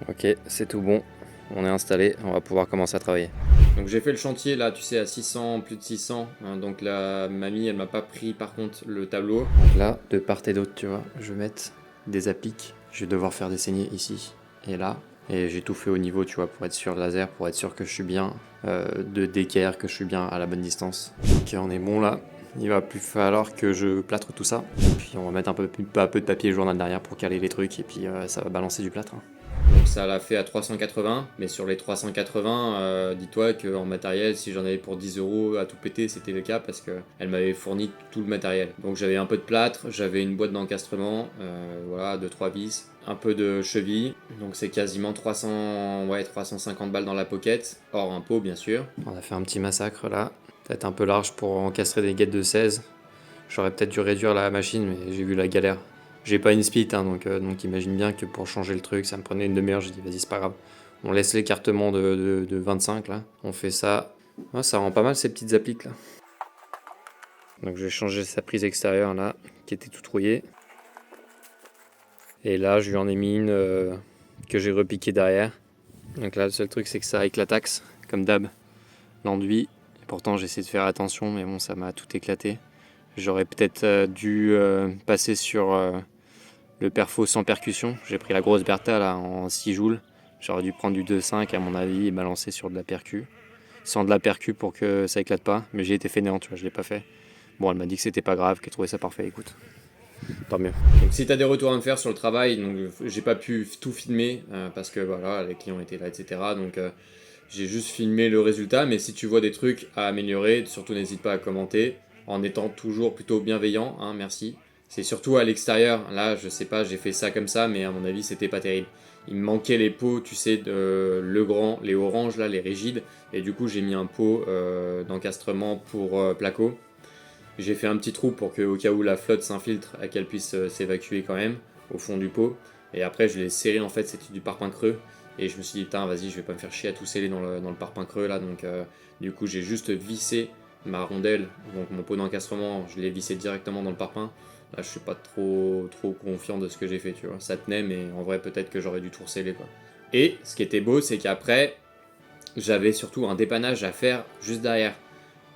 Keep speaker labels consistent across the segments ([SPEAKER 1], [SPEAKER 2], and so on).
[SPEAKER 1] Ok, c'est tout bon. On est installé, on va pouvoir commencer à travailler. Donc j'ai fait le chantier là, tu sais, à 600, plus de 600. Hein, donc la mamie, elle m'a pas pris par contre le tableau. Donc là, de part et d'autre, tu vois, je vais mettre des appliques. Je vais devoir faire des saignées ici et là. Et j'ai tout fait au niveau, tu vois, pour être sûr de laser, pour être sûr que je suis bien de d'équerre, que je suis bien à la bonne distance. Ok, on est bon là. Il va plus falloir que je plâtre tout ça. Puis on va mettre un peu de papier journal derrière pour caler les trucs et puis ça va balancer du plâtre. Hein. Donc ça l'a fait à 380, mais sur les 380, dis-toi qu'en matériel, si j'en avais pour 10 euros à tout péter, c'était le cas parce qu'elle m'avait fourni tout le matériel. Donc j'avais un peu de plâtre, j'avais une boîte d'encastrement, voilà, 2-3 vis, un peu de cheville, donc c'est quasiment 300, ouais, 350 balles dans la pocket, hors impôt bien sûr. On a fait un petit massacre là, peut-être un peu large pour encastrer des guettes de 16. J'aurais peut-être dû réduire la machine, mais j'ai vu la galère. J'ai pas une split, hein, donc imagine bien que pour changer le truc, ça me prenait une demi-heure. J'ai dit, vas-y, c'est pas grave. On laisse l'écartement de 25 là. On fait ça. Oh, ça rend pas mal ces petites appliques là. Donc je vais changer sa prise extérieure là, qui était tout trouillée. Et là, je lui en ai mis une que j'ai repiquée derrière. Donc là, le seul truc, c'est que ça éclataxe, comme d'hab, l'enduit. Et pourtant, j'essaie de faire attention, mais bon, ça m'a tout éclaté. J'aurais peut-être dû passer sur le perfo sans percussion. J'ai pris la grosse Bertha là en 6 joules. J'aurais dû prendre du 2,5 à mon avis et balancer sur de la percu. Sans de la percu pour que ça éclate pas. Mais j'ai été fainéant, tu vois, je l'ai pas fait. Bon, elle m'a dit que c'était pas grave, qu'elle trouvait ça parfait, écoute. Tant mieux. Donc si t'as des retours à me faire sur le travail, donc j'ai pas pu tout filmer parce que voilà, les clients étaient là, etc. Donc j'ai juste filmé le résultat, mais si tu vois des trucs à améliorer, surtout n'hésite pas à commenter, en étant toujours plutôt bienveillant, hein, merci. C'est surtout à l'extérieur, là je sais pas, j'ai fait ça comme ça, mais à mon avis c'était pas terrible. Il me manquait les pots, tu sais, le grand, les oranges là, les rigides, et du coup j'ai mis un pot d'encastrement pour placo. J'ai fait un petit trou pour que, au cas où la flotte s'infiltre, qu'elle puisse s'évacuer quand même au fond du pot. Et après, je l'ai serré, en fait, c'était du parpaing creux. Et je me suis dit, putain, vas-y, je vais pas me faire chier à tout sceller dans le parpaing creux là. Donc, du coup, j'ai juste vissé ma rondelle, donc mon pot d'encastrement, je l'ai vissé directement dans le parpaing. Là, je suis pas trop confiant de ce que j'ai fait, tu vois. Ça tenait, mais en vrai, peut-être que j'aurais dû tout sceller quoi. Et ce qui était beau, c'est qu'après, j'avais surtout un dépannage à faire juste derrière.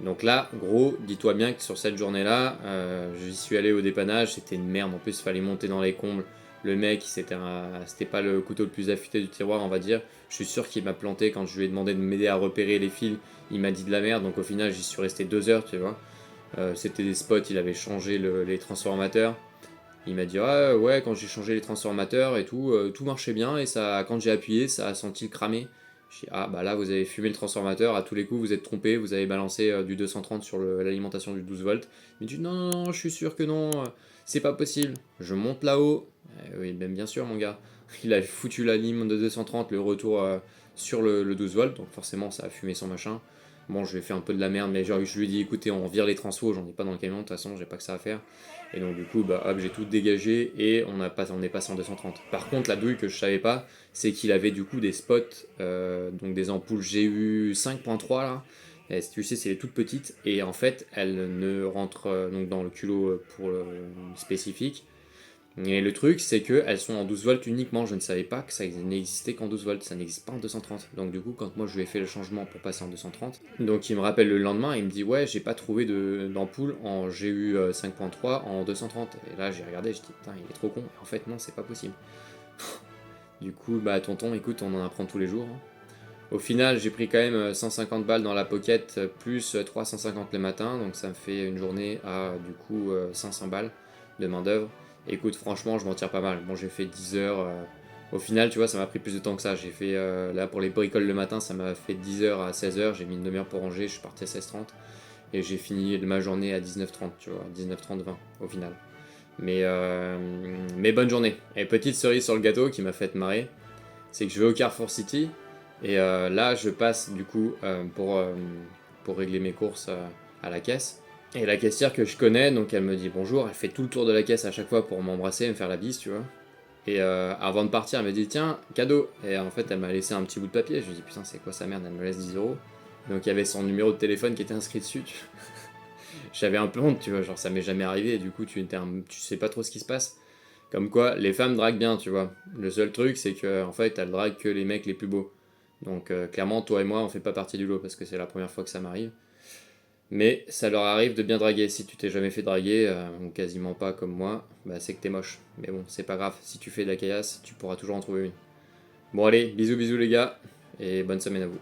[SPEAKER 1] Donc là, gros, dis-toi bien que sur cette journée-là, j'y suis allé au dépannage, c'était une merde. En plus, il fallait monter dans les combles. Le mec, c'était pas le couteau le plus affûté du tiroir, on va dire. Je suis sûr qu'il m'a planté quand je lui ai demandé de m'aider à repérer les fils. Il m'a dit de la merde, donc au final, j'y suis resté 2 heures, tu vois. C'était des spots, il avait changé les transformateurs. Il m'a dit ah ouais, quand j'ai changé les transformateurs et tout, tout marchait bien et ça, quand j'ai appuyé, ça a senti le cramer. Je dis ah bah là vous avez fumé le transformateur, à tous les coups vous êtes trompé, vous avez balancé du 230 sur l'alimentation du 12 volts. Il me dit non, non, non, je suis sûr que non, c'est pas possible. Je monte là-haut. Oui, ben bien sûr mon gars. Il a foutu la lime de 230, le retour sur le 12 volts, donc forcément ça a fumé son machin. Bon, je lui ai fait un peu de la merde, mais genre, je lui ai dit écoutez, on vire les transfos, j'en ai pas dans le camion, de toute façon, j'ai pas que ça à faire. Et donc, du coup, bah hop, j'ai tout dégagé et on est passé en 230. Par contre, la douille que je savais pas, c'est qu'il avait du coup des spots, donc des ampoules GU 5.3 là. Et, si tu sais, c'est les toutes petites et en fait, elles ne rentrent donc dans le culot pour le spécifique. Et le truc, c'est qu'elles sont en 12 volts uniquement. Je ne savais pas que ça n'existait qu'en 12 volts. Ça n'existe pas en 230. Donc, du coup, quand moi je lui ai fait le changement pour passer en 230, donc il me rappelle le lendemain, il me dit ouais, j'ai pas trouvé d'ampoule en GU 5.3 en 230. Et là, j'ai regardé, je dis putain, il est trop con. En fait, non, c'est pas possible. Du coup, bah, tonton, écoute, on en apprend tous les jours. Hein. Au final, j'ai pris quand même 150 balles dans la pocket, plus 350 le matin. Donc, ça me fait une journée à du coup 500 balles de main-d'œuvre. Écoute, franchement, je m'en tire pas mal. Bon, j'ai fait 10 heures. Au final, tu vois, ça m'a pris plus de temps que ça. J'ai fait, là, pour les bricoles le matin, ça m'a fait 10 heures à 16 heures. J'ai mis une demi-heure pour ranger. Je suis parti à 16h30. Et j'ai fini ma journée à 19h30, tu vois. 19h30, 20 au final. Mais bonne journée. Et petite cerise sur le gâteau qui m'a fait marrer, c'est que je vais au Carrefour City. Et là, je passe du coup pour régler mes courses à la caisse. Et la caissière que je connais, donc elle me dit bonjour, elle fait tout le tour de la caisse à chaque fois pour m'embrasser, me faire la bise, tu vois. Et avant de partir, elle me dit tiens, cadeau. Et en fait, elle m'a laissé un petit bout de papier. Je lui dis putain, c'est quoi sa merde, elle me laisse 10 euros. Donc il y avait son numéro de téléphone qui était inscrit dessus. J'avais un peu honte, tu vois, genre ça m'est jamais arrivé. Et du coup, tu sais pas trop ce qui se passe. Comme quoi, les femmes draguent bien, tu vois. Le seul truc, c'est que en fait, elles draguent que les mecs les plus beaux. Donc clairement, toi et moi, on fait pas partie du lot parce que c'est la première fois que ça m'arrive. Mais ça leur arrive de bien draguer. Si tu t'es jamais fait draguer, ou quasiment pas comme moi, bah c'est que t'es moche. Mais bon, c'est pas grave. Si tu fais de la caillasse, tu pourras toujours en trouver une. Bon allez, bisous bisous les gars, et bonne semaine à vous.